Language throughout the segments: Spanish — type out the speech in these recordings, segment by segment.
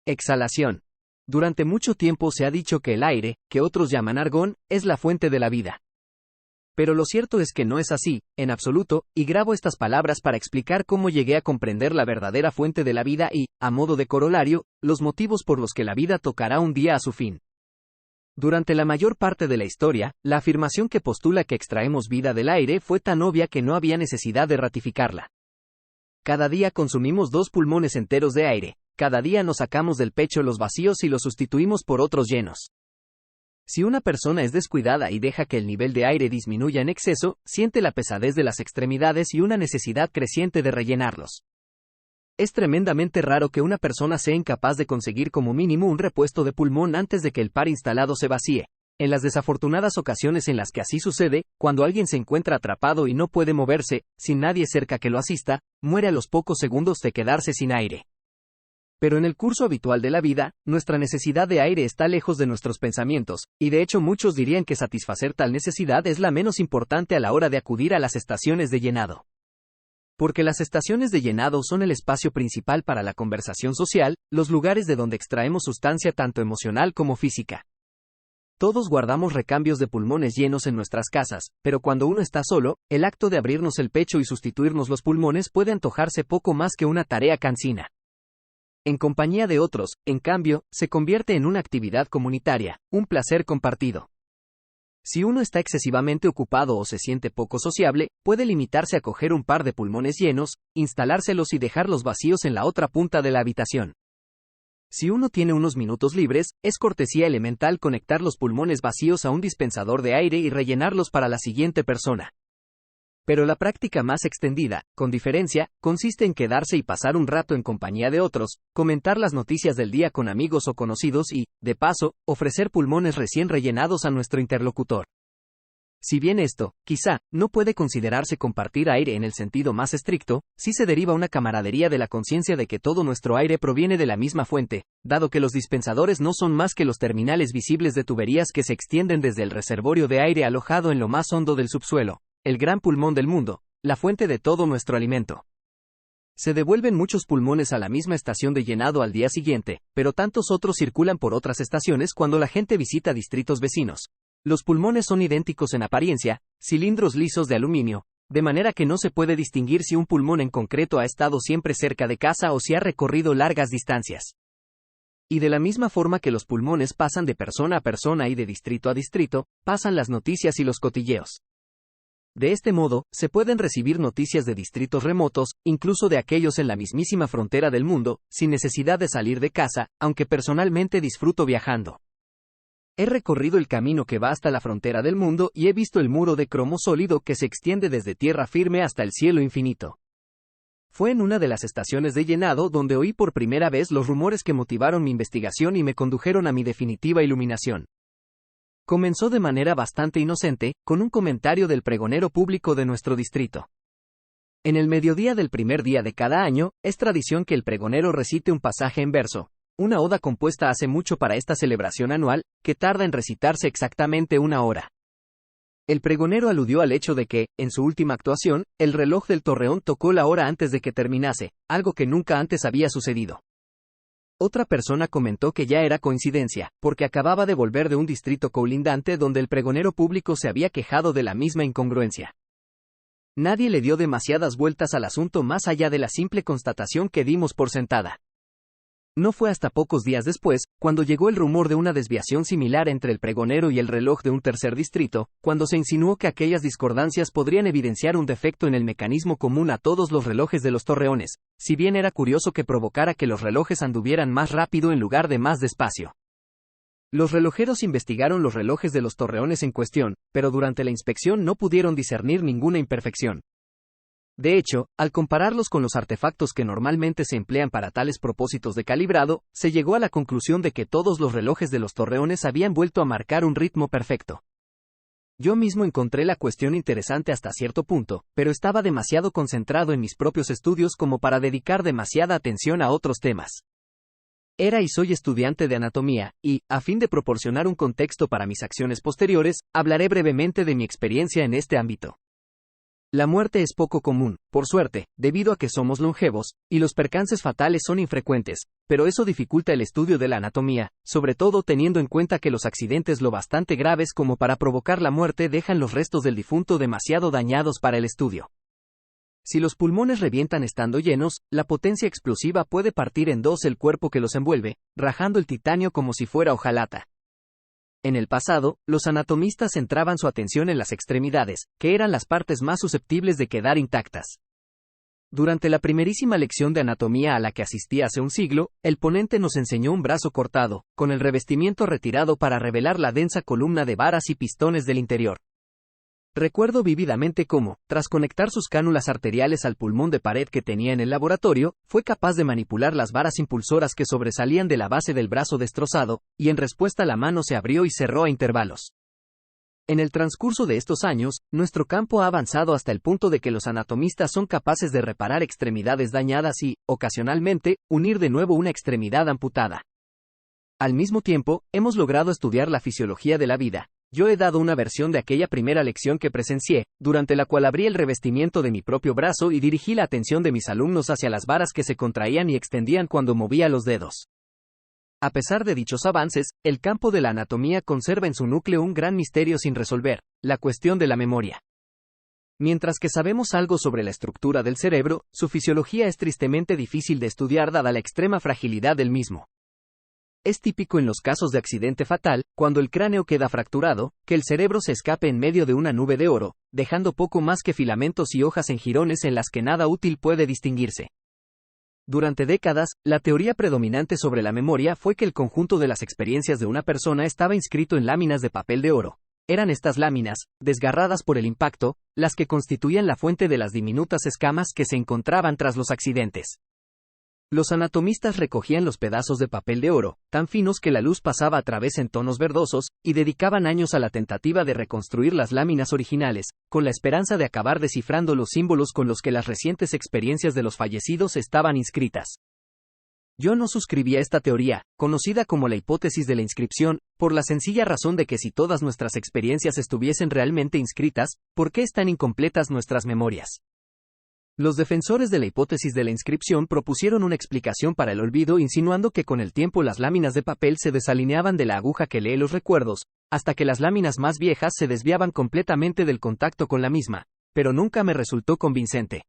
Exhalación. Durante mucho tiempo se ha dicho que el aire, que otros llaman argón, es la fuente de la vida. Pero lo cierto es que no es así, en absoluto, y grabo estas palabras para explicar cómo llegué a comprender la verdadera fuente de la vida y, a modo de corolario, los motivos por los que la vida tocará un día a su fin. Durante la mayor parte de la historia, la afirmación que postula que extraemos vida del aire fue tan obvia que no había necesidad de ratificarla. Cada día consumimos 2 pulmones enteros de aire. Cada día nos sacamos del pecho los vacíos y los sustituimos por otros llenos. Si una persona es descuidada y deja que el nivel de aire disminuya en exceso, siente la pesadez de las extremidades y una necesidad creciente de rellenarlos. Es tremendamente raro que una persona sea incapaz de conseguir como mínimo un repuesto de pulmón antes de que el par instalado se vacíe. En las desafortunadas ocasiones en las que así sucede, cuando alguien se encuentra atrapado y no puede moverse, sin nadie cerca que lo asista, muere a los pocos segundos de quedarse sin aire. Pero en el curso habitual de la vida, nuestra necesidad de aire está lejos de nuestros pensamientos, y de hecho muchos dirían que satisfacer tal necesidad es la menos importante a la hora de acudir a las estaciones de llenado. Porque las estaciones de llenado son el espacio principal para la conversación social, los lugares de donde extraemos sustancia tanto emocional como física. Todos guardamos recambios de pulmones llenos en nuestras casas, pero cuando uno está solo, el acto de abrirnos el pecho y sustituirnos los pulmones puede antojarse poco más que una tarea cansina. En compañía de otros, en cambio, se convierte en una actividad comunitaria, un placer compartido. Si uno está excesivamente ocupado o se siente poco sociable, puede limitarse a coger un par de pulmones llenos, instalárselos y dejarlos vacíos en la otra punta de la habitación. Si uno tiene unos minutos libres, es cortesía elemental conectar los pulmones vacíos a un dispensador de aire y rellenarlos para la siguiente persona. Pero la práctica más extendida, con diferencia, consiste en quedarse y pasar un rato en compañía de otros, comentar las noticias del día con amigos o conocidos y, de paso, ofrecer pulmones recién rellenados a nuestro interlocutor. Si bien esto, quizá, no puede considerarse compartir aire en el sentido más estricto, sí se deriva una camaradería de la conciencia de que todo nuestro aire proviene de la misma fuente, dado que los dispensadores no son más que los terminales visibles de tuberías que se extienden desde el reservorio de aire alojado en lo más hondo del subsuelo, el gran pulmón del mundo, la fuente de todo nuestro alimento. Se devuelven muchos pulmones a la misma estación de llenado al día siguiente, pero tantos otros circulan por otras estaciones cuando la gente visita distritos vecinos. Los pulmones son idénticos en apariencia, cilindros lisos de aluminio, de manera que no se puede distinguir si un pulmón en concreto ha estado siempre cerca de casa o si ha recorrido largas distancias. Y de la misma forma que los pulmones pasan de persona a persona y de distrito a distrito, pasan las noticias y los cotilleos. De este modo, se pueden recibir noticias de distritos remotos, incluso de aquellos en la mismísima frontera del mundo, sin necesidad de salir de casa, aunque personalmente disfruto viajando. He recorrido el camino que va hasta la frontera del mundo y he visto el muro de cromo sólido que se extiende desde tierra firme hasta el cielo infinito. Fue en una de las estaciones de llenado donde oí por primera vez los rumores que motivaron mi investigación y me condujeron a mi definitiva iluminación. Comenzó de manera bastante inocente, con un comentario del pregonero público de nuestro distrito. En el mediodía del primer día de cada año, es tradición que el pregonero recite un pasaje en verso, una oda compuesta hace mucho para esta celebración anual, que tarda en recitarse exactamente 1 hora. El pregonero aludió al hecho de que, en su última actuación, el reloj del torreón tocó la hora antes de que terminase, algo que nunca antes había sucedido. Otra persona comentó que ya era coincidencia, porque acababa de volver de un distrito colindante donde el pregonero público se había quejado de la misma incongruencia. Nadie le dio demasiadas vueltas al asunto más allá de la simple constatación que dimos por sentada. No fue hasta pocos días después, cuando llegó el rumor de una desviación similar entre el pregonero y el reloj de un tercer distrito, cuando se insinuó que aquellas discordancias podrían evidenciar un defecto en el mecanismo común a todos los relojes de los torreones, si bien era curioso que provocara que los relojes anduvieran más rápido en lugar de más despacio. Los relojeros investigaron los relojes de los torreones en cuestión, pero durante la inspección no pudieron discernir ninguna imperfección. De hecho, al compararlos con los artefactos que normalmente se emplean para tales propósitos de calibrado, se llegó a la conclusión de que todos los relojes de los torreones habían vuelto a marcar un ritmo perfecto. Yo mismo encontré la cuestión interesante hasta cierto punto, pero estaba demasiado concentrado en mis propios estudios como para dedicar demasiada atención a otros temas. Era y soy estudiante de anatomía, y, a fin de proporcionar un contexto para mis acciones posteriores, hablaré brevemente de mi experiencia en este ámbito. La muerte es poco común, por suerte, debido a que somos longevos, y los percances fatales son infrecuentes, pero eso dificulta el estudio de la anatomía, sobre todo teniendo en cuenta que los accidentes lo bastante graves como para provocar la muerte dejan los restos del difunto demasiado dañados para el estudio. Si los pulmones revientan estando llenos, la potencia explosiva puede partir en dos el cuerpo que los envuelve, rajando el titanio como si fuera hojalata. En el pasado, los anatomistas centraban su atención en las extremidades, que eran las partes más susceptibles de quedar intactas. Durante la primerísima lección de anatomía a la que asistí hace un siglo, el ponente nos enseñó un brazo cortado, con el revestimiento retirado para revelar la densa columna de varas y pistones del interior. Recuerdo vívidamente cómo, tras conectar sus cánulas arteriales al pulmón de pared que tenía en el laboratorio, fue capaz de manipular las varas impulsoras que sobresalían de la base del brazo destrozado, y en respuesta la mano se abrió y cerró a intervalos. En el transcurso de estos años, nuestro campo ha avanzado hasta el punto de que los anatomistas son capaces de reparar extremidades dañadas y, ocasionalmente, unir de nuevo una extremidad amputada. Al mismo tiempo, hemos logrado estudiar la fisiología de la vida. Yo he dado una versión de aquella primera lección que presencié, durante la cual abrí el revestimiento de mi propio brazo y dirigí la atención de mis alumnos hacia las varas que se contraían y extendían cuando movía los dedos. A pesar de dichos avances, el campo de la anatomía conserva en su núcleo un gran misterio sin resolver, la cuestión de la memoria. Mientras que sabemos algo sobre la estructura del cerebro, su fisiología es tristemente difícil de estudiar dada la extrema fragilidad del mismo. Es típico en los casos de accidente fatal, cuando el cráneo queda fracturado, que el cerebro se escape en medio de una nube de oro, dejando poco más que filamentos y hojas en jirones en las que nada útil puede distinguirse. Durante décadas, la teoría predominante sobre la memoria fue que el conjunto de las experiencias de una persona estaba inscrito en láminas de papel de oro. Eran estas láminas, desgarradas por el impacto, las que constituían la fuente de las diminutas escamas que se encontraban tras los accidentes. Los anatomistas recogían los pedazos de papel de oro, tan finos que la luz pasaba a través en tonos verdosos, y dedicaban años a la tentativa de reconstruir las láminas originales, con la esperanza de acabar descifrando los símbolos con los que las recientes experiencias de los fallecidos estaban inscritas. Yo no suscribía esta teoría, conocida como la hipótesis de la inscripción, por la sencilla razón de que si todas nuestras experiencias estuviesen realmente inscritas, ¿por qué están incompletas nuestras memorias? Los defensores de la hipótesis de la inscripción propusieron una explicación para el olvido insinuando que con el tiempo las láminas de papel se desalineaban de la aguja que lee los recuerdos, hasta que las láminas más viejas se desviaban completamente del contacto con la misma, pero nunca me resultó convincente.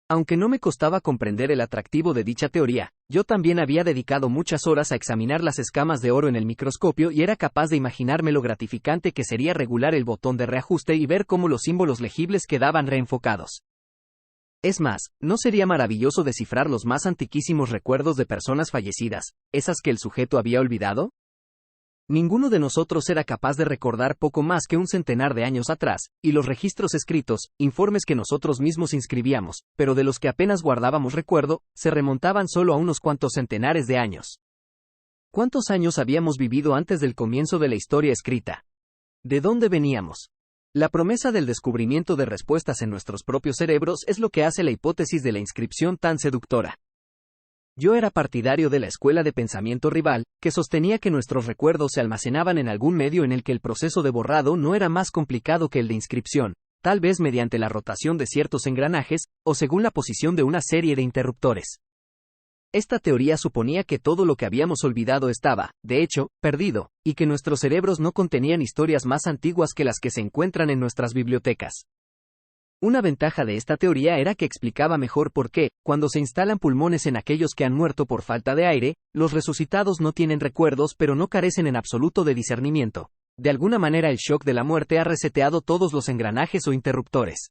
Aunque no me costaba comprender el atractivo de dicha teoría, yo también había dedicado muchas horas a examinar las escamas de oro en el microscopio y era capaz de imaginarme lo gratificante que sería regular el botón de reajuste y ver cómo los símbolos legibles quedaban reenfocados. Es más, ¿no sería maravilloso descifrar los más antiquísimos recuerdos de personas fallecidas, esas que el sujeto había olvidado? Ninguno de nosotros era capaz de recordar poco más que un centenar de años atrás, y los registros escritos, informes que nosotros mismos inscribíamos, pero de los que apenas guardábamos recuerdo, se remontaban solo a unos cuantos centenares de años. ¿Cuántos años habíamos vivido antes del comienzo de la historia escrita? ¿De dónde veníamos? La promesa del descubrimiento de respuestas en nuestros propios cerebros es lo que hace la hipótesis de la inscripción tan seductora. Yo era partidario de la escuela de pensamiento rival, que sostenía que nuestros recuerdos se almacenaban en algún medio en el que el proceso de borrado no era más complicado que el de inscripción, tal vez mediante la rotación de ciertos engranajes, o según la posición de una serie de interruptores. Esta teoría suponía que todo lo que habíamos olvidado estaba, de hecho, perdido, y que nuestros cerebros no contenían historias más antiguas que las que se encuentran en nuestras bibliotecas. Una ventaja de esta teoría era que explicaba mejor por qué, cuando se instalan pulmones en aquellos que han muerto por falta de aire, los resucitados no tienen recuerdos pero no carecen en absoluto de discernimiento. De alguna manera el shock de la muerte ha reseteado todos los engranajes o interruptores.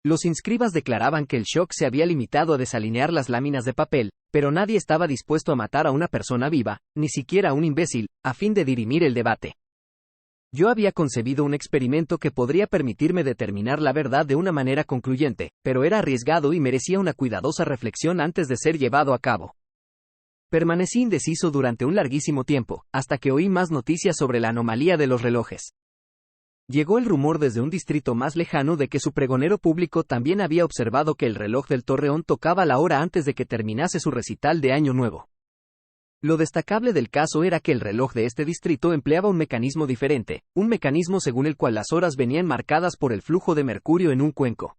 Los inscribas declaraban que el shock se había limitado a desalinear las láminas de papel, pero nadie estaba dispuesto a matar a una persona viva, ni siquiera a un imbécil, a fin de dirimir el debate. Yo había concebido un experimento que podría permitirme determinar la verdad de una manera concluyente, pero era arriesgado y merecía una cuidadosa reflexión antes de ser llevado a cabo. Permanecí indeciso durante un larguísimo tiempo, hasta que oí más noticias sobre la anomalía de los relojes. Llegó el rumor desde un distrito más lejano de que su pregonero público también había observado que el reloj del Torreón tocaba la hora antes de que terminase su recital de Año Nuevo. Lo destacable del caso era que el reloj de este distrito empleaba un mecanismo diferente, un mecanismo según el cual las horas venían marcadas por el flujo de mercurio en un cuenco.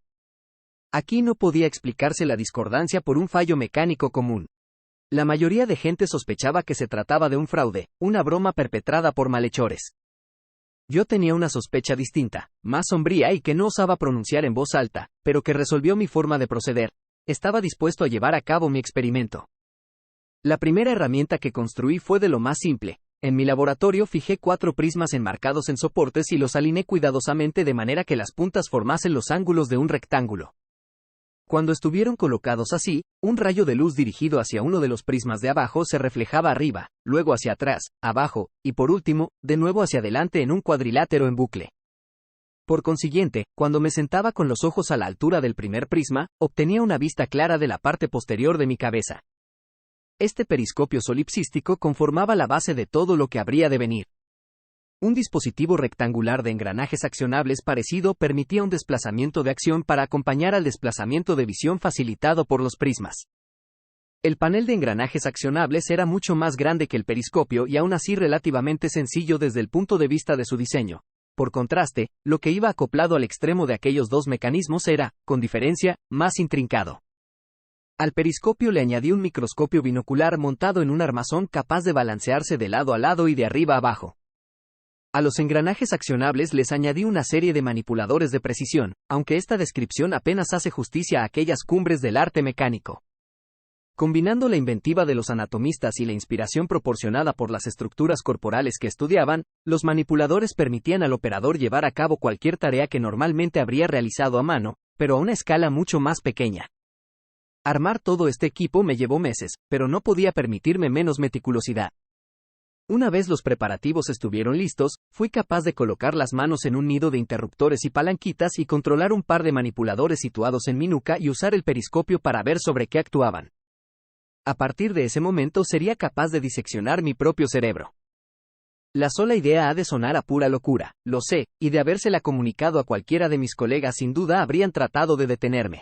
Aquí no podía explicarse la discordancia por un fallo mecánico común. La mayoría de gente sospechaba que se trataba de un fraude, una broma perpetrada por malhechores. Yo tenía una sospecha distinta, más sombría y que no osaba pronunciar en voz alta, pero que resolvió mi forma de proceder. Estaba dispuesto a llevar a cabo mi experimento. La primera herramienta que construí fue de lo más simple. En mi laboratorio fijé 4 prismas enmarcados en soportes y los alineé cuidadosamente de manera que las puntas formasen los ángulos de un rectángulo. Cuando estuvieron colocados así, un rayo de luz dirigido hacia uno de los prismas de abajo se reflejaba arriba, luego hacia atrás, abajo, y por último, de nuevo hacia adelante en un cuadrilátero en bucle. Por consiguiente, cuando me sentaba con los ojos a la altura del primer prisma, obtenía una vista clara de la parte posterior de mi cabeza. Este periscopio solipsístico conformaba la base de todo lo que habría de venir. Un dispositivo rectangular de engranajes accionables parecido permitía un desplazamiento de acción para acompañar al desplazamiento de visión facilitado por los prismas. El panel de engranajes accionables era mucho más grande que el periscopio y aún así relativamente sencillo desde el punto de vista de su diseño. Por contraste, lo que iba acoplado al extremo de aquellos dos mecanismos era, con diferencia, más intrincado. Al periscopio le añadí un microscopio binocular montado en un armazón capaz de balancearse de lado a lado y de arriba a abajo. A los engranajes accionables les añadí una serie de manipuladores de precisión, aunque esta descripción apenas hace justicia a aquellas cumbres del arte mecánico. Combinando la inventiva de los anatomistas y la inspiración proporcionada por las estructuras corporales que estudiaban, los manipuladores permitían al operador llevar a cabo cualquier tarea que normalmente habría realizado a mano, pero a una escala mucho más pequeña. Armar todo este equipo me llevó meses, pero no podía permitirme menos meticulosidad. Una vez los preparativos estuvieron listos, fui capaz de colocar las manos en un nido de interruptores y palanquitas y controlar un par de manipuladores situados en mi nuca y usar el periscopio para ver sobre qué actuaban. A partir de ese momento sería capaz de diseccionar mi propio cerebro. La sola idea ha de sonar a pura locura, lo sé, y de habérsela comunicado a cualquiera de mis colegas sin duda habrían tratado de detenerme.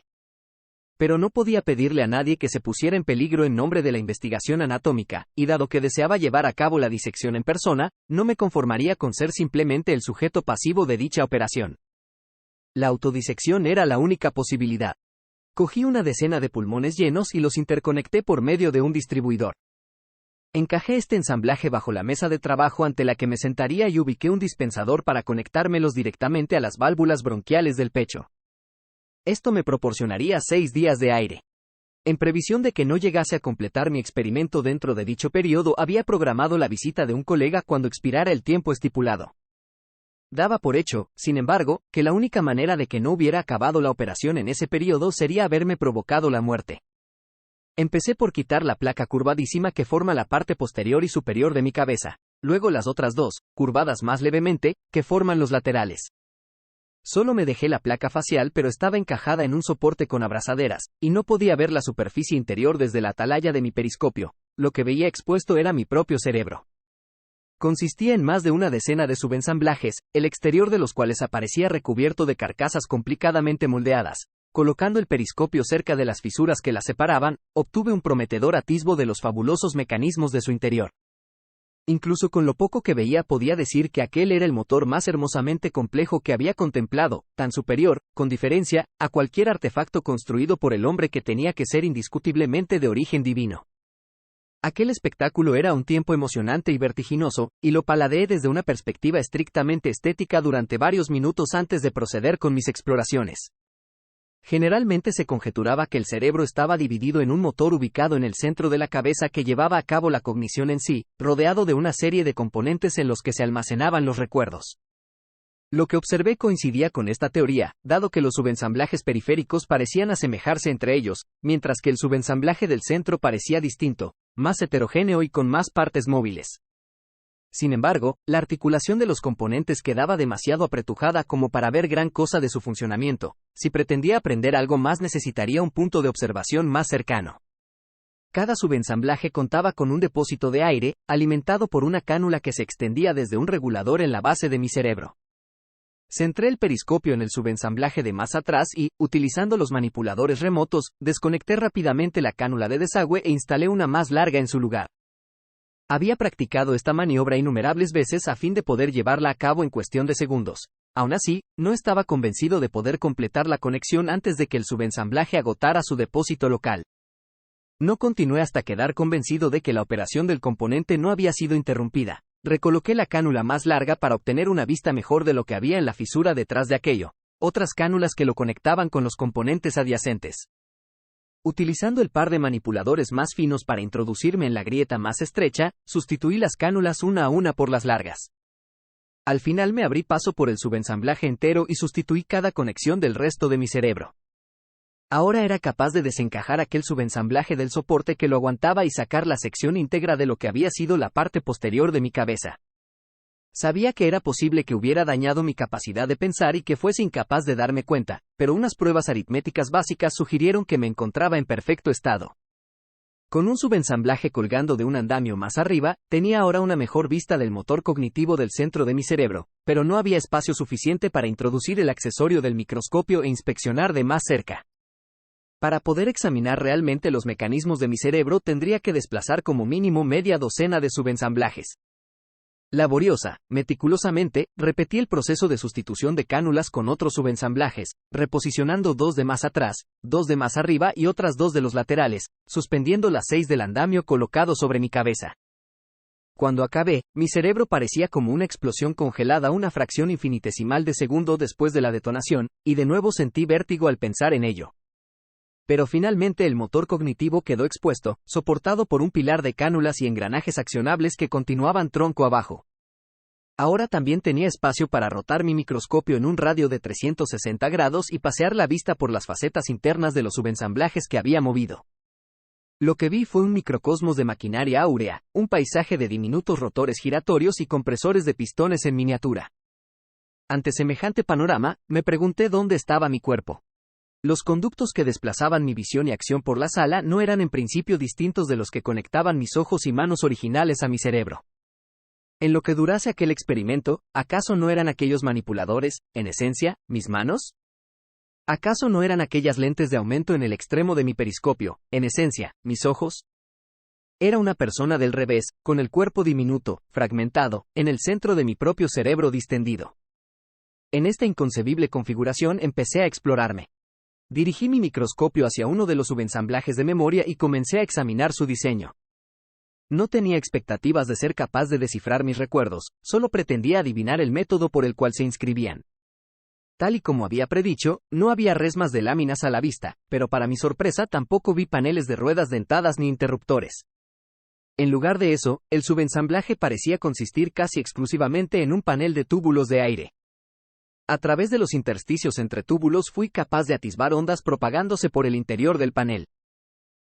Pero no podía pedirle a nadie que se pusiera en peligro en nombre de la investigación anatómica, y dado que deseaba llevar a cabo la disección en persona, no me conformaría con ser simplemente el sujeto pasivo de dicha operación. La autodisección era la única posibilidad. Cogí una decena de pulmones llenos y los interconecté por medio de un distribuidor. Encajé este ensamblaje bajo la mesa de trabajo ante la que me sentaría y ubiqué un dispensador para conectármelos directamente a las válvulas bronquiales del pecho. Esto me proporcionaría 6 días de aire. En previsión de que no llegase a completar mi experimento dentro de dicho periodo, había programado la visita de un colega cuando expirara el tiempo estipulado. Daba por hecho, sin embargo, que la única manera de que no hubiera acabado la operación en ese periodo sería haberme provocado la muerte. Empecé por quitar la placa curvadísima que forma la parte posterior y superior de mi cabeza, luego las otras dos, curvadas más levemente, que forman los laterales. Solo me dejé la placa facial, pero estaba encajada en un soporte con abrazaderas, y no podía ver la superficie interior desde la atalaya de mi periscopio. Lo que veía expuesto era mi propio cerebro. Consistía en más de una decena de subensamblajes, el exterior de los cuales aparecía recubierto de carcasas complicadamente moldeadas. Colocando el periscopio cerca de las fisuras que las separaban, obtuve un prometedor atisbo de los fabulosos mecanismos de su interior. Incluso con lo poco que veía podía decir que aquel era el motor más hermosamente complejo que había contemplado, tan superior, con diferencia, a cualquier artefacto construido por el hombre que tenía que ser indiscutiblemente de origen divino. Aquel espectáculo era a un tiempo emocionante y vertiginoso, y lo paladeé desde una perspectiva estrictamente estética durante varios minutos antes de proceder con mis exploraciones. Generalmente se conjeturaba que el cerebro estaba dividido en un motor ubicado en el centro de la cabeza que llevaba a cabo la cognición en sí, rodeado de una serie de componentes en los que se almacenaban los recuerdos. Lo que observé coincidía con esta teoría, dado que los subensamblajes periféricos parecían asemejarse entre ellos, mientras que el subensamblaje del centro parecía distinto, más heterogéneo y con más partes móviles. Sin embargo, la articulación de los componentes quedaba demasiado apretujada como para ver gran cosa de su funcionamiento. Si pretendía aprender algo más necesitaría un punto de observación más cercano. Cada subensamblaje contaba con un depósito de aire, alimentado por una cánula que se extendía desde un regulador en la base de mi cerebro. Centré el periscopio en el subensamblaje de más atrás y, utilizando los manipuladores remotos, desconecté rápidamente la cánula de desagüe e instalé una más larga en su lugar. Había practicado esta maniobra innumerables veces a fin de poder llevarla a cabo en cuestión de segundos. Aún así, no estaba convencido de poder completar la conexión antes de que el subensamblaje agotara su depósito local. No continué hasta quedar convencido de que la operación del componente no había sido interrumpida. Recoloqué la cánula más larga para obtener una vista mejor de lo que había en la fisura detrás de aquello. Otras cánulas que lo conectaban con los componentes adyacentes. Utilizando el par de manipuladores más finos para introducirme en la grieta más estrecha, sustituí las cánulas una a una por las largas. Al final me abrí paso por el subensamblaje entero y sustituí cada conexión del resto de mi cerebro. Ahora era capaz de desencajar aquel subensamblaje del soporte que lo aguantaba y sacar la sección íntegra de lo que había sido la parte posterior de mi cabeza. Sabía que era posible que hubiera dañado mi capacidad de pensar y que fuese incapaz de darme cuenta, pero unas pruebas aritméticas básicas sugirieron que me encontraba en perfecto estado. Con un subensamblaje colgando de un andamio más arriba, tenía ahora una mejor vista del motor cognitivo del centro de mi cerebro, pero no había espacio suficiente para introducir el accesorio del microscopio e inspeccionar de más cerca. Para poder examinar realmente los mecanismos de mi cerebro tendría que desplazar como mínimo media docena de subensamblajes. Laboriosa, meticulosamente, repetí el proceso de sustitución de cánulas con otros subensamblajes, reposicionando 2 de más atrás, 2 de más arriba y otras 2 de los laterales, suspendiendo las 6 del andamio colocado sobre mi cabeza. Cuando acabé, mi cerebro parecía como una explosión congelada una fracción infinitesimal de segundo después de la detonación, y de nuevo sentí vértigo al pensar en ello. Pero finalmente el motor cognitivo quedó expuesto, soportado por un pilar de cánulas y engranajes accionables que continuaban tronco abajo. Ahora también tenía espacio para rotar mi microscopio en un radio de 360 grados y pasear la vista por las facetas internas de los subensamblajes que había movido. Lo que vi fue un microcosmos de maquinaria áurea, un paisaje de diminutos rotores giratorios y compresores de pistones en miniatura. Ante semejante panorama, me pregunté dónde estaba mi cuerpo. Los conductos que desplazaban mi visión y acción por la sala no eran en principio distintos de los que conectaban mis ojos y manos originales a mi cerebro. En lo que durase aquel experimento, ¿acaso no eran aquellos manipuladores, en esencia, mis manos? ¿Acaso no eran aquellas lentes de aumento en el extremo de mi periscopio, en esencia, mis ojos? Era una persona del revés, con el cuerpo diminuto, fragmentado, en el centro de mi propio cerebro distendido. En esta inconcebible configuración empecé a explorarme. Dirigí mi microscopio hacia uno de los subensamblajes de memoria y comencé a examinar su diseño. No tenía expectativas de ser capaz de descifrar mis recuerdos, solo pretendía adivinar el método por el cual se inscribían. Tal y como había predicho, no había resmas de láminas a la vista, pero para mi sorpresa tampoco vi paneles de ruedas dentadas ni interruptores. En lugar de eso, el subensamblaje parecía consistir casi exclusivamente en un panel de túbulos de aire. A través de los intersticios entre túbulos fui capaz de atisbar ondas propagándose por el interior del panel.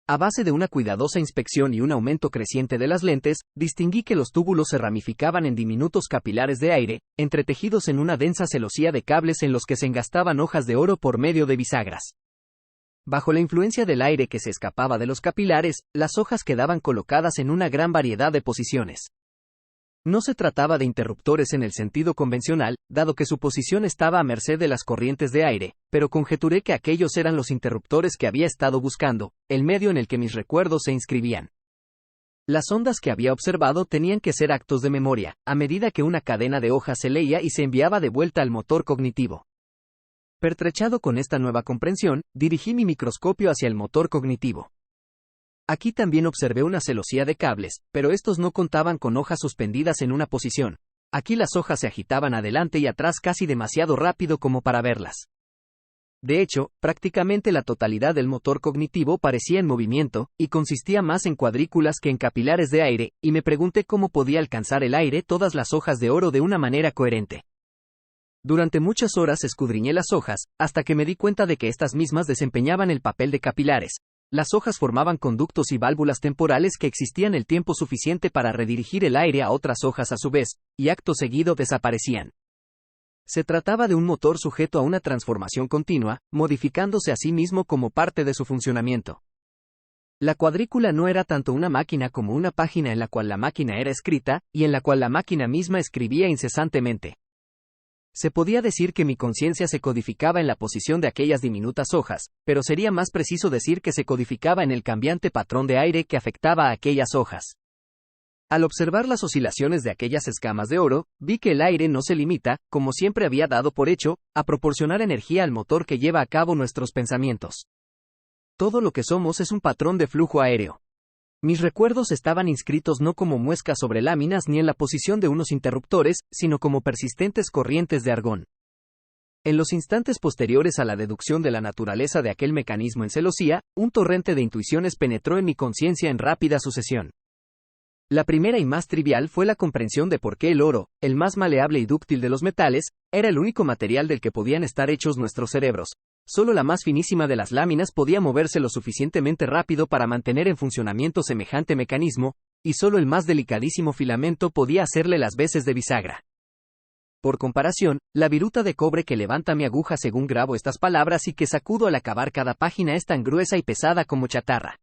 A base de una cuidadosa inspección y un aumento creciente de las lentes, distinguí que los túbulos se ramificaban en diminutos capilares de aire, entretejidos en una densa celosía de cables en los que se engastaban hojas de oro por medio de bisagras. Bajo la influencia del aire que se escapaba de los capilares, las hojas quedaban colocadas en una gran variedad de posiciones. No se trataba de interruptores en el sentido convencional, dado que su posición estaba a merced de las corrientes de aire, pero conjeturé que aquellos eran los interruptores que había estado buscando, el medio en el que mis recuerdos se inscribían. Las ondas que había observado tenían que ser actos de memoria, a medida que una cadena de hojas se leía y se enviaba de vuelta al motor cognitivo. Pertrechado con esta nueva comprensión, dirigí mi microscopio hacia el motor cognitivo. Aquí también observé una celosía de cables, pero estos no contaban con hojas suspendidas en una posición. Aquí las hojas se agitaban adelante y atrás casi demasiado rápido como para verlas. De hecho, prácticamente la totalidad del motor cognitivo parecía en movimiento, y consistía más en cuadrículas que en capilares de aire, y me pregunté cómo podía alcanzar el aire todas las hojas de oro de una manera coherente. Durante muchas horas escudriñé las hojas, hasta que me di cuenta de que estas mismas desempeñaban el papel de capilares. Las hojas formaban conductos y válvulas temporales que existían el tiempo suficiente para redirigir el aire a otras hojas a su vez, y acto seguido desaparecían. Se trataba de un motor sujeto a una transformación continua, modificándose a sí mismo como parte de su funcionamiento. La cuadrícula no era tanto una máquina como una página en la cual la máquina era escrita, y en la cual la máquina misma escribía incesantemente. Se podía decir que mi conciencia se codificaba en la posición de aquellas diminutas hojas, pero sería más preciso decir que se codificaba en el cambiante patrón de aire que afectaba a aquellas hojas. Al observar las oscilaciones de aquellas escamas de oro, vi que el aire no se limita, como siempre había dado por hecho, a proporcionar energía al motor que lleva a cabo nuestros pensamientos. Todo lo que somos es un patrón de flujo aéreo. Mis recuerdos estaban inscritos no como muescas sobre láminas ni en la posición de unos interruptores, sino como persistentes corrientes de argón. En los instantes posteriores a la deducción de la naturaleza de aquel mecanismo en celosía, un torrente de intuiciones penetró en mi conciencia en rápida sucesión. La primera y más trivial fue la comprensión de por qué el oro, el más maleable y dúctil de los metales, era el único material del que podían estar hechos nuestros cerebros. Solo la más finísima de las láminas podía moverse lo suficientemente rápido para mantener en funcionamiento semejante mecanismo, y solo el más delicadísimo filamento podía hacerle las veces de bisagra. Por comparación, la viruta de cobre que levanta mi aguja según grabo estas palabras y que sacudo al acabar cada página es tan gruesa y pesada como chatarra.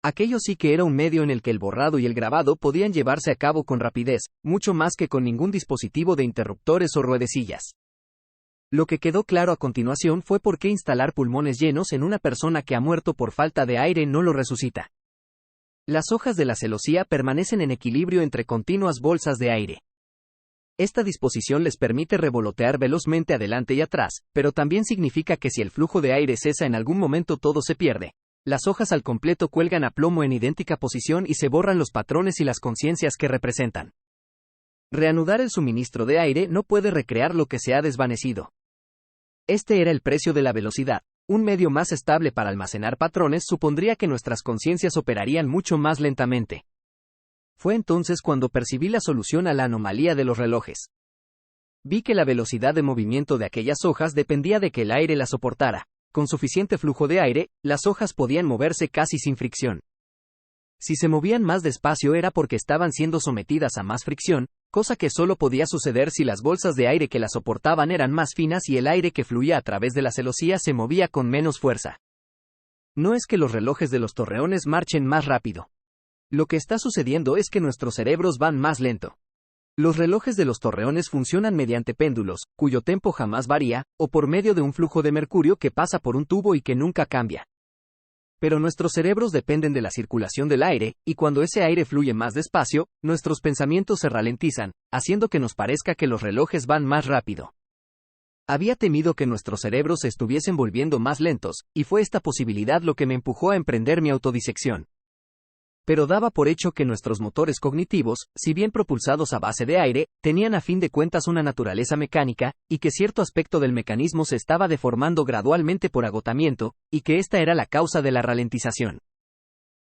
Aquello sí que era un medio en el que el borrado y el grabado podían llevarse a cabo con rapidez, mucho más que con ningún dispositivo de interruptores o ruedecillas. Lo que quedó claro a continuación fue por qué instalar pulmones llenos en una persona que ha muerto por falta de aire no lo resucita. Las hojas de la celosía permanecen en equilibrio entre continuas bolsas de aire. Esta disposición les permite revolotear velozmente adelante y atrás, pero también significa que si el flujo de aire cesa en algún momento todo se pierde. Las hojas al completo cuelgan a plomo en idéntica posición y se borran los patrones y las conciencias que representan. Reanudar el suministro de aire no puede recrear lo que se ha desvanecido. Este era el precio de la velocidad. Un medio más estable para almacenar patrones supondría que nuestras conciencias operarían mucho más lentamente. Fue entonces cuando percibí la solución a la anomalía de los relojes. Vi que la velocidad de movimiento de aquellas hojas dependía de que el aire las soportara. Con suficiente flujo de aire, las hojas podían moverse casi sin fricción. Si se movían más despacio era porque estaban siendo sometidas a más fricción, cosa que solo podía suceder si las bolsas de aire que las soportaban eran más finas y el aire que fluía a través de la celosía se movía con menos fuerza. No es que los relojes de los torreones marchen más rápido. Lo que está sucediendo es que nuestros cerebros van más lento. Los relojes de los torreones funcionan mediante péndulos, cuyo tempo jamás varía, o por medio de un flujo de mercurio que pasa por un tubo y que nunca cambia. Pero nuestros cerebros dependen de la circulación del aire, y cuando ese aire fluye más despacio, nuestros pensamientos se ralentizan, haciendo que nos parezca que los relojes van más rápido. Había temido que nuestros cerebros se estuviesen volviendo más lentos, y fue esta posibilidad lo que me empujó a emprender mi autodisección. Pero daba por hecho que nuestros motores cognitivos, si bien propulsados a base de aire, tenían a fin de cuentas una naturaleza mecánica, y que cierto aspecto del mecanismo se estaba deformando gradualmente por agotamiento, y que esta era la causa de la ralentización.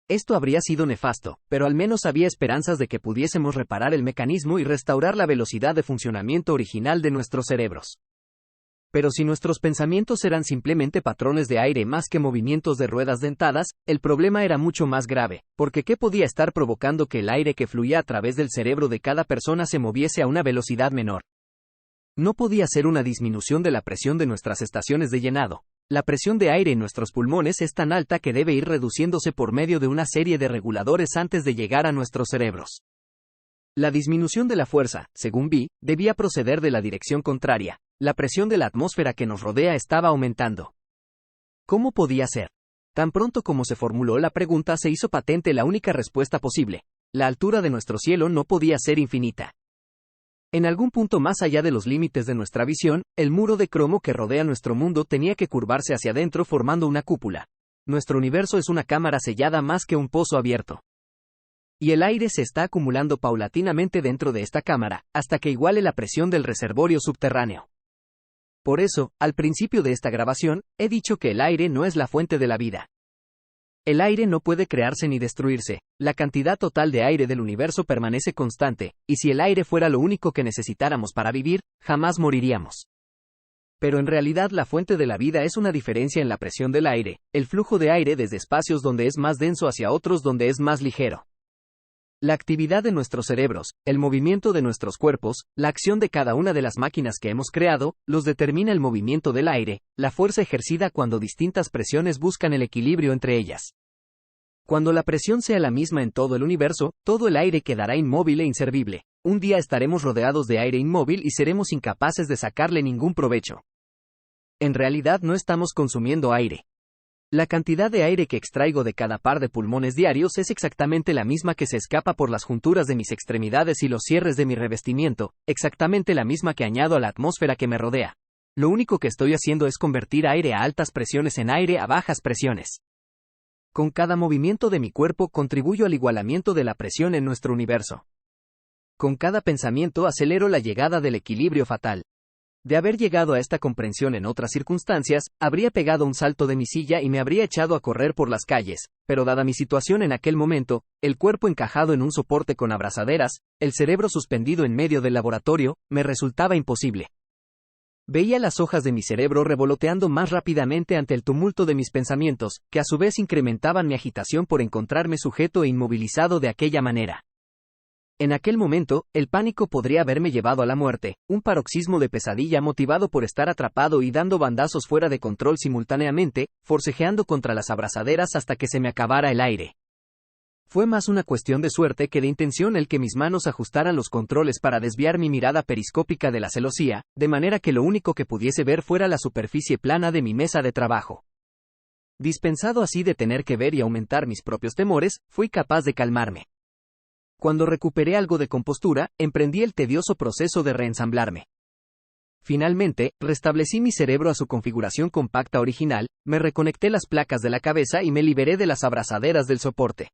Esto habría sido nefasto, pero al menos había esperanzas de que pudiésemos reparar el mecanismo y restaurar la velocidad de funcionamiento original de nuestros cerebros. Pero si nuestros pensamientos eran simplemente patrones de aire más que movimientos de ruedas dentadas, el problema era mucho más grave, porque ¿qué podía estar provocando que el aire que fluía a través del cerebro de cada persona se moviese a una velocidad menor? No podía ser una disminución de la presión de nuestras estaciones de llenado. La presión de aire en nuestros pulmones es tan alta que debe ir reduciéndose por medio de una serie de reguladores antes de llegar a nuestros cerebros. La disminución de la fuerza, según vi, debía proceder de la dirección contraria. La presión de la atmósfera que nos rodea estaba aumentando. ¿Cómo podía ser? Tan pronto como se formuló la pregunta se hizo patente la única respuesta posible. La altura de nuestro cielo no podía ser infinita. En algún punto más allá de los límites de nuestra visión, el muro de cromo que rodea nuestro mundo tenía que curvarse hacia adentro formando una cúpula. Nuestro universo es una cámara sellada más que un pozo abierto. Y el aire se está acumulando paulatinamente dentro de esta cámara, hasta que iguale la presión del reservorio subterráneo. Por eso, al principio de esta grabación, he dicho que el aire no es la fuente de la vida. El aire no puede crearse ni destruirse, la cantidad total de aire del universo permanece constante, y si el aire fuera lo único que necesitáramos para vivir, jamás moriríamos. Pero en realidad la fuente de la vida es una diferencia en la presión del aire, el flujo de aire desde espacios donde es más denso hacia otros donde es más ligero. La actividad de nuestros cerebros, el movimiento de nuestros cuerpos, la acción de cada una de las máquinas que hemos creado, los determina el movimiento del aire, la fuerza ejercida cuando distintas presiones buscan el equilibrio entre ellas. Cuando la presión sea la misma en todo el universo, todo el aire quedará inmóvil e inservible. Un día estaremos rodeados de aire inmóvil y seremos incapaces de sacarle ningún provecho. En realidad no estamos consumiendo aire. La cantidad de aire que extraigo de cada par de pulmones diarios es exactamente la misma que se escapa por las junturas de mis extremidades y los cierres de mi revestimiento, exactamente la misma que añado a la atmósfera que me rodea. Lo único que estoy haciendo es convertir aire a altas presiones en aire a bajas presiones. Con cada movimiento de mi cuerpo contribuyo al igualamiento de la presión en nuestro universo. Con cada pensamiento acelero la llegada del equilibrio fatal. De haber llegado a esta comprensión en otras circunstancias, habría pegado un salto de mi silla y me habría echado a correr por las calles, pero dada mi situación en aquel momento, el cuerpo encajado en un soporte con abrazaderas, el cerebro suspendido en medio del laboratorio, me resultaba imposible. Veía las hojas de mi cerebro revoloteando más rápidamente ante el tumulto de mis pensamientos, que a su vez incrementaban mi agitación por encontrarme sujeto e inmovilizado de aquella manera. En aquel momento, el pánico podría haberme llevado a la muerte, un paroxismo de pesadilla motivado por estar atrapado y dando bandazos fuera de control simultáneamente, forcejeando contra las abrazaderas hasta que se me acabara el aire. Fue más una cuestión de suerte que de intención el que mis manos ajustaran los controles para desviar mi mirada periscópica de la celosía, de manera que lo único que pudiese ver fuera la superficie plana de mi mesa de trabajo. Dispensado así de tener que ver y aumentar mis propios temores, fui capaz de calmarme. Cuando recuperé algo de compostura, emprendí el tedioso proceso de reensamblarme. Finalmente, restablecí mi cerebro a su configuración compacta original, me reconecté las placas de la cabeza y me liberé de las abrazaderas del soporte.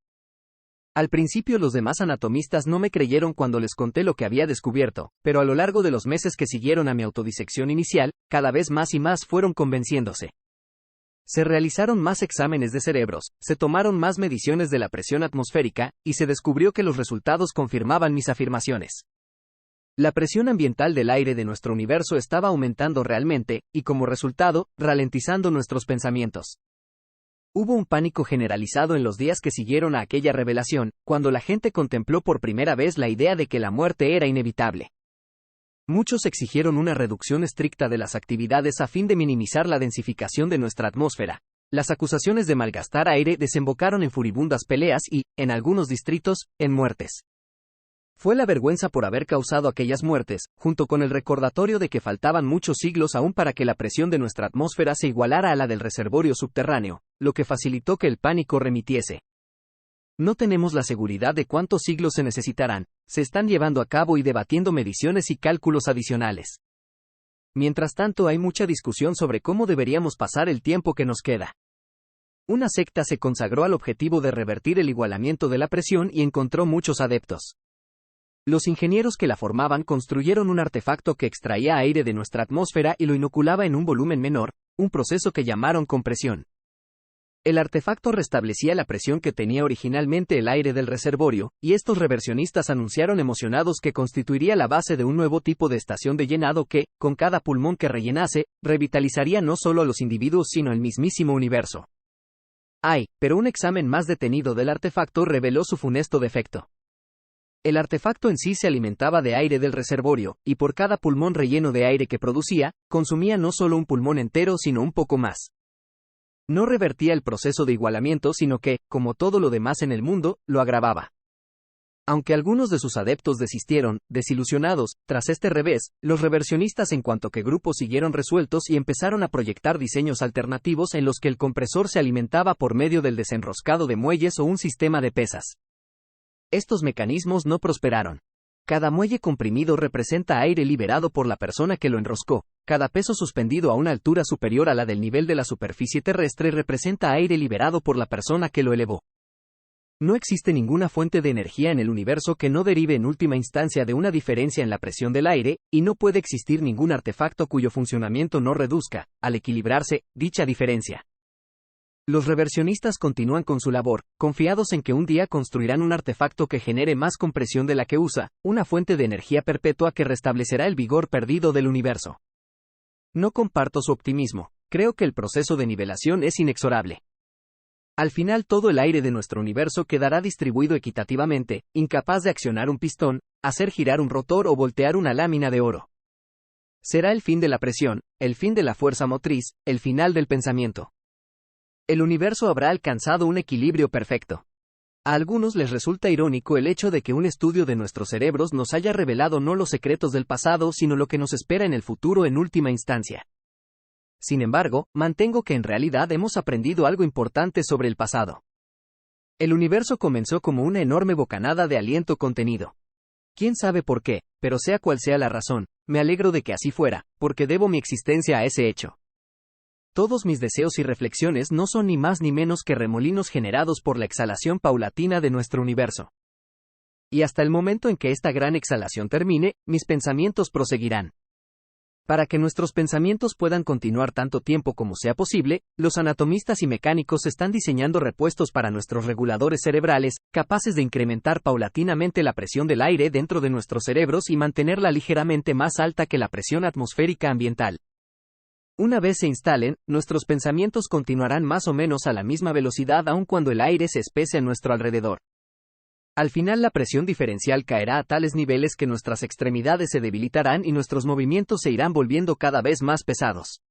Al principio los demás anatomistas no me creyeron cuando les conté lo que había descubierto, pero a lo largo de los meses que siguieron a mi autodisección inicial, cada vez más y más fueron convenciéndose. Se realizaron más exámenes de cerebros, se tomaron más mediciones de la presión atmosférica, y se descubrió que los resultados confirmaban mis afirmaciones. La presión ambiental del aire de nuestro universo estaba aumentando realmente, y como resultado, ralentizando nuestros pensamientos. Hubo un pánico generalizado en los días que siguieron a aquella revelación, cuando la gente contempló por primera vez la idea de que la muerte era inevitable. Muchos exigieron una reducción estricta de las actividades a fin de minimizar la densificación de nuestra atmósfera. Las acusaciones de malgastar aire desembocaron en furibundas peleas y, en algunos distritos, en muertes. Fue la vergüenza por haber causado aquellas muertes, junto con el recordatorio de que faltaban muchos siglos aún para que la presión de nuestra atmósfera se igualara a la del reservorio subterráneo, lo que facilitó que el pánico remitiese. No tenemos la seguridad de cuántos siglos se necesitarán, se están llevando a cabo y debatiendo mediciones y cálculos adicionales. Mientras tanto hay mucha discusión sobre cómo deberíamos pasar el tiempo que nos queda. Una secta se consagró al objetivo de revertir el igualamiento de la presión y encontró muchos adeptos. Los ingenieros que la formaban construyeron un artefacto que extraía aire de nuestra atmósfera y lo inoculaba en un volumen menor, un proceso que llamaron compresión. El artefacto restablecía la presión que tenía originalmente el aire del reservorio, y estos reversionistas anunciaron emocionados que constituiría la base de un nuevo tipo de estación de llenado que, con cada pulmón que rellenase, revitalizaría no solo a los individuos sino el mismísimo universo. Pero un examen más detenido del artefacto reveló su funesto defecto. El artefacto en sí se alimentaba de aire del reservorio, y por cada pulmón relleno de aire que producía, consumía no solo un pulmón entero sino un poco más. No revertía el proceso de igualamiento sino que, como todo lo demás en el mundo, lo agravaba. Aunque algunos de sus adeptos desistieron, desilusionados, tras este revés, los reversionistas en cuanto que grupo siguieron resueltos y empezaron a proyectar diseños alternativos en los que el compresor se alimentaba por medio del desenroscado de muelles o un sistema de pesas. Estos mecanismos no prosperaron. Cada muelle comprimido representa aire liberado por la persona que lo enroscó. Cada peso suspendido a una altura superior a la del nivel de la superficie terrestre representa aire liberado por la persona que lo elevó. No existe ninguna fuente de energía en el universo que no derive en última instancia de una diferencia en la presión del aire, y no puede existir ningún artefacto cuyo funcionamiento no reduzca, al equilibrarse, dicha diferencia. Los reversionistas continúan con su labor, confiados en que un día construirán un artefacto que genere más compresión de la que usa, una fuente de energía perpetua que restablecerá el vigor perdido del universo. No comparto su optimismo, creo que el proceso de nivelación es inexorable. Al final todo el aire de nuestro universo quedará distribuido equitativamente, incapaz de accionar un pistón, hacer girar un rotor o voltear una lámina de oro. Será el fin de la presión, el fin de la fuerza motriz, el final del pensamiento. El universo habrá alcanzado un equilibrio perfecto. A algunos les resulta irónico el hecho de que un estudio de nuestros cerebros nos haya revelado no los secretos del pasado sino lo que nos espera en el futuro en última instancia. Sin embargo, mantengo que en realidad hemos aprendido algo importante sobre el pasado. El universo comenzó como una enorme bocanada de aliento contenido. Quién sabe por qué, pero sea cual sea la razón, me alegro de que así fuera, porque debo mi existencia a ese hecho. Todos mis deseos y reflexiones no son ni más ni menos que remolinos generados por la exhalación paulatina de nuestro universo. Y hasta el momento en que esta gran exhalación termine, mis pensamientos proseguirán. Para que nuestros pensamientos puedan continuar tanto tiempo como sea posible, los anatomistas y mecánicos están diseñando repuestos para nuestros reguladores cerebrales, capaces de incrementar paulatinamente la presión del aire dentro de nuestros cerebros y mantenerla ligeramente más alta que la presión atmosférica ambiental. Una vez se instalen, nuestros pensamientos continuarán más o menos a la misma velocidad aun cuando el aire se espese a nuestro alrededor. Al final la presión diferencial caerá a tales niveles que nuestras extremidades se debilitarán y nuestros movimientos se irán volviendo cada vez más pesados.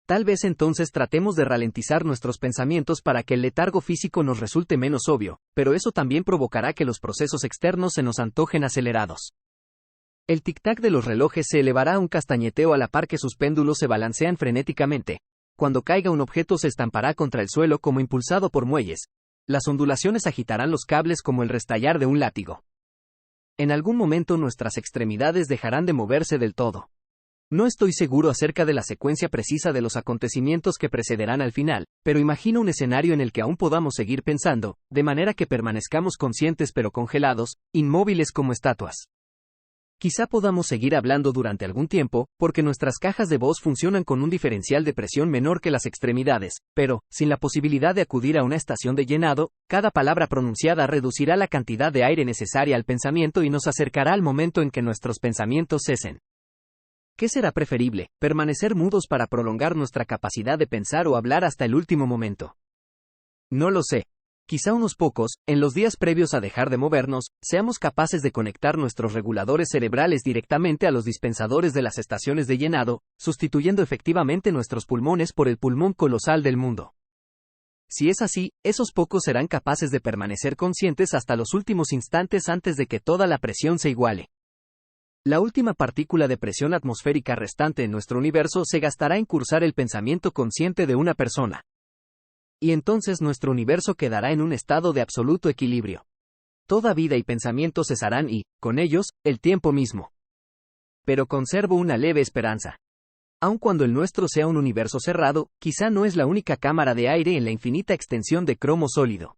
Tal vez entonces tratemos de ralentizar nuestros pensamientos para que el letargo físico nos resulte menos obvio, pero eso también provocará que los procesos externos se nos antojen acelerados. El tic-tac de los relojes se elevará a un castañeteo a la par que sus péndulos se balancean frenéticamente. Cuando caiga un objeto se estampará contra el suelo como impulsado por muelles. Las ondulaciones agitarán los cables como el restallar de un látigo. En algún momento nuestras extremidades dejarán de moverse del todo. No estoy seguro acerca de la secuencia precisa de los acontecimientos que precederán al final, pero imagino un escenario en el que aún podamos seguir pensando, de manera que permanezcamos conscientes pero congelados, inmóviles como estatuas. Quizá podamos seguir hablando durante algún tiempo, porque nuestras cajas de voz funcionan con un diferencial de presión menor que las extremidades, pero, sin la posibilidad de acudir a una estación de llenado, cada palabra pronunciada reducirá la cantidad de aire necesaria al pensamiento y nos acercará al momento en que nuestros pensamientos cesen. ¿Qué será preferible, permanecer mudos para prolongar nuestra capacidad de pensar o hablar hasta el último momento? No lo sé. Quizá unos pocos, en los días previos a dejar de movernos, seamos capaces de conectar nuestros reguladores cerebrales directamente a los dispensadores de las estaciones de llenado, sustituyendo efectivamente nuestros pulmones por el pulmón colosal del mundo. Si es así, esos pocos serán capaces de permanecer conscientes hasta los últimos instantes antes de que toda la presión se iguale. La última partícula de presión atmosférica restante en nuestro universo se gastará en cursar el pensamiento consciente de una persona. Y entonces nuestro universo quedará en un estado de absoluto equilibrio. Toda vida y pensamiento cesarán y, con ellos, el tiempo mismo. Pero conservo una leve esperanza. Aun cuando el nuestro sea un universo cerrado, quizá no es la única cámara de aire en la infinita extensión de cromo sólido.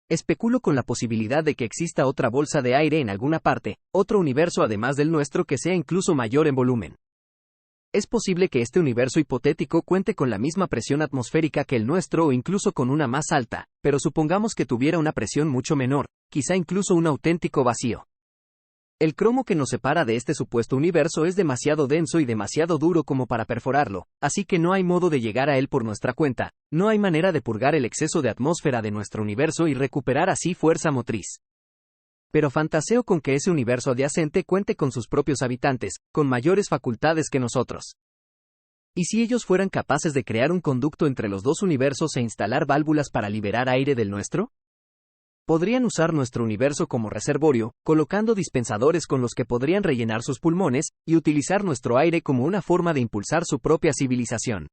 Especulo con la posibilidad de que exista otra bolsa de aire en alguna parte, otro universo además del nuestro que sea incluso mayor en volumen. Es posible que este universo hipotético cuente con la misma presión atmosférica que el nuestro o incluso con una más alta, pero supongamos que tuviera una presión mucho menor, quizá incluso un auténtico vacío. El cromo que nos separa de este supuesto universo es demasiado denso y demasiado duro como para perforarlo, así que no hay modo de llegar a él por nuestra cuenta, no hay manera de purgar el exceso de atmósfera de nuestro universo y recuperar así fuerza motriz. Pero fantaseo con que ese universo adyacente cuente con sus propios habitantes, con mayores facultades que nosotros. ¿Y si ellos fueran capaces de crear un conducto entre los dos universos e instalar válvulas para liberar aire del nuestro? Podrían usar nuestro universo como reservorio, colocando dispensadores con los que podrían rellenar sus pulmones, y utilizar nuestro aire como una forma de impulsar su propia civilización.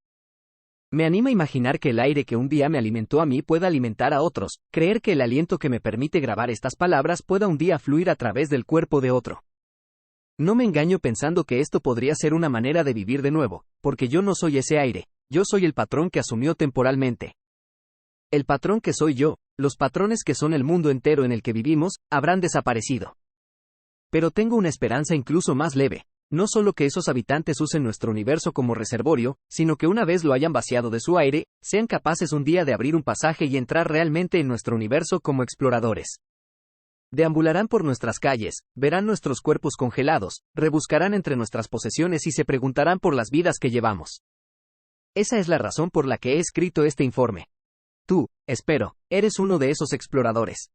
Me anima imaginar que el aire que un día me alimentó a mí pueda alimentar a otros, creer que el aliento que me permite grabar estas palabras pueda un día fluir a través del cuerpo de otro. No me engaño pensando que esto podría ser una manera de vivir de nuevo, porque yo no soy ese aire, yo soy el patrón que asumió temporalmente. El patrón que soy yo, los patrones que son el mundo entero en el que vivimos, habrán desaparecido. Pero tengo una esperanza incluso más leve. No solo que esos habitantes usen nuestro universo como reservorio, sino que una vez lo hayan vaciado de su aire, sean capaces un día de abrir un pasaje y entrar realmente en nuestro universo como exploradores. Deambularán por nuestras calles, verán nuestros cuerpos congelados, rebuscarán entre nuestras posesiones y se preguntarán por las vidas que llevamos. Esa es la razón por la que he escrito este informe. Tú, espero, eres uno de esos exploradores.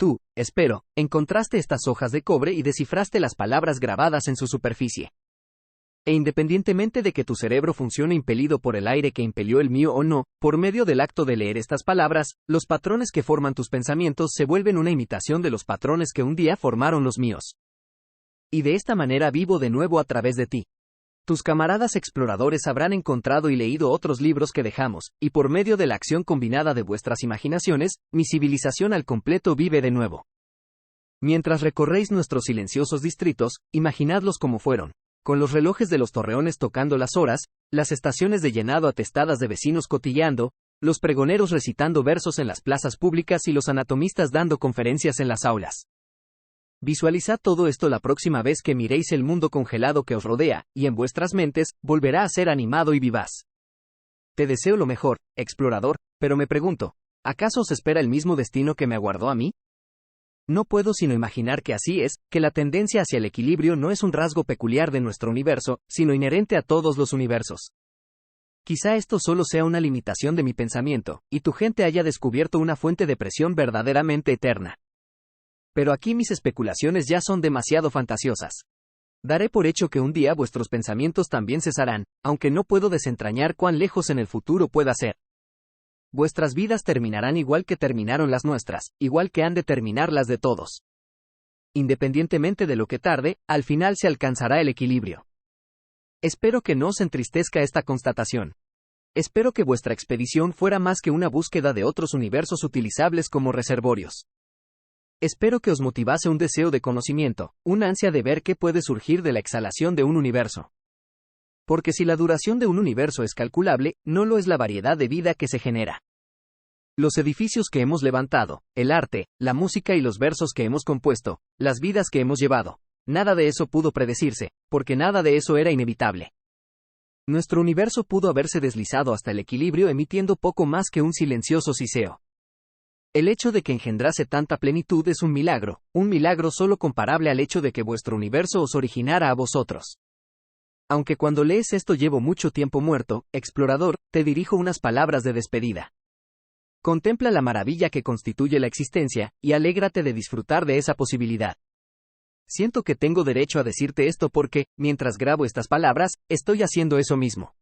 Tú, espero, encontraste estas hojas de cobre y descifraste las palabras grabadas en su superficie. E independientemente de que tu cerebro funcione impelido por el aire que impelió el mío o no, por medio del acto de leer estas palabras, los patrones que forman tus pensamientos se vuelven una imitación de los patrones que un día formaron los míos. Y de esta manera vivo de nuevo a través de ti. Tus camaradas exploradores habrán encontrado y leído otros libros que dejamos, y por medio de la acción combinada de vuestras imaginaciones, mi civilización al completo vive de nuevo. Mientras recorréis nuestros silenciosos distritos, imaginadlos como fueron, con los relojes de los torreones tocando las horas, las estaciones de llenado atestadas de vecinos cotilleando, los pregoneros recitando versos en las plazas públicas y los anatomistas dando conferencias en las aulas. Visualizad todo esto la próxima vez que miréis el mundo congelado que os rodea, y en vuestras mentes, volverá a ser animado y vivaz. Te deseo lo mejor, explorador, pero me pregunto, ¿acaso os espera el mismo destino que me aguardó a mí? No puedo sino imaginar que así es, que la tendencia hacia el equilibrio no es un rasgo peculiar de nuestro universo, sino inherente a todos los universos. Quizá esto solo sea una limitación de mi pensamiento, y tu gente haya descubierto una fuente de presión verdaderamente eterna. Pero aquí mis especulaciones ya son demasiado fantasiosas. Daré por hecho que un día vuestros pensamientos también cesarán, aunque no puedo desentrañar cuán lejos en el futuro pueda ser. Vuestras vidas terminarán igual que terminaron las nuestras, igual que han de terminar las de todos. Independientemente de lo que tarde, al final se alcanzará el equilibrio. Espero que no os entristezca esta constatación. Espero que vuestra expedición fuera más que una búsqueda de otros universos utilizables como reservorios. Espero que os motivase un deseo de conocimiento, una ansia de ver qué puede surgir de la exhalación de un universo. Porque si la duración de un universo es calculable, no lo es la variedad de vida que se genera. Los edificios que hemos levantado, el arte, la música y los versos que hemos compuesto, las vidas que hemos llevado, nada de eso pudo predecirse, porque nada de eso era inevitable. Nuestro universo pudo haberse deslizado hasta el equilibrio emitiendo poco más que un silencioso siseo. El hecho de que engendrase tanta plenitud es un milagro solo comparable al hecho de que vuestro universo os originara a vosotros. Aunque cuando lees esto llevo mucho tiempo muerto, explorador, te dirijo unas palabras de despedida. Contempla la maravilla que constituye la existencia, y alégrate de disfrutar de esa posibilidad. Siento que tengo derecho a decirte esto porque, mientras grabo estas palabras, estoy haciendo eso mismo.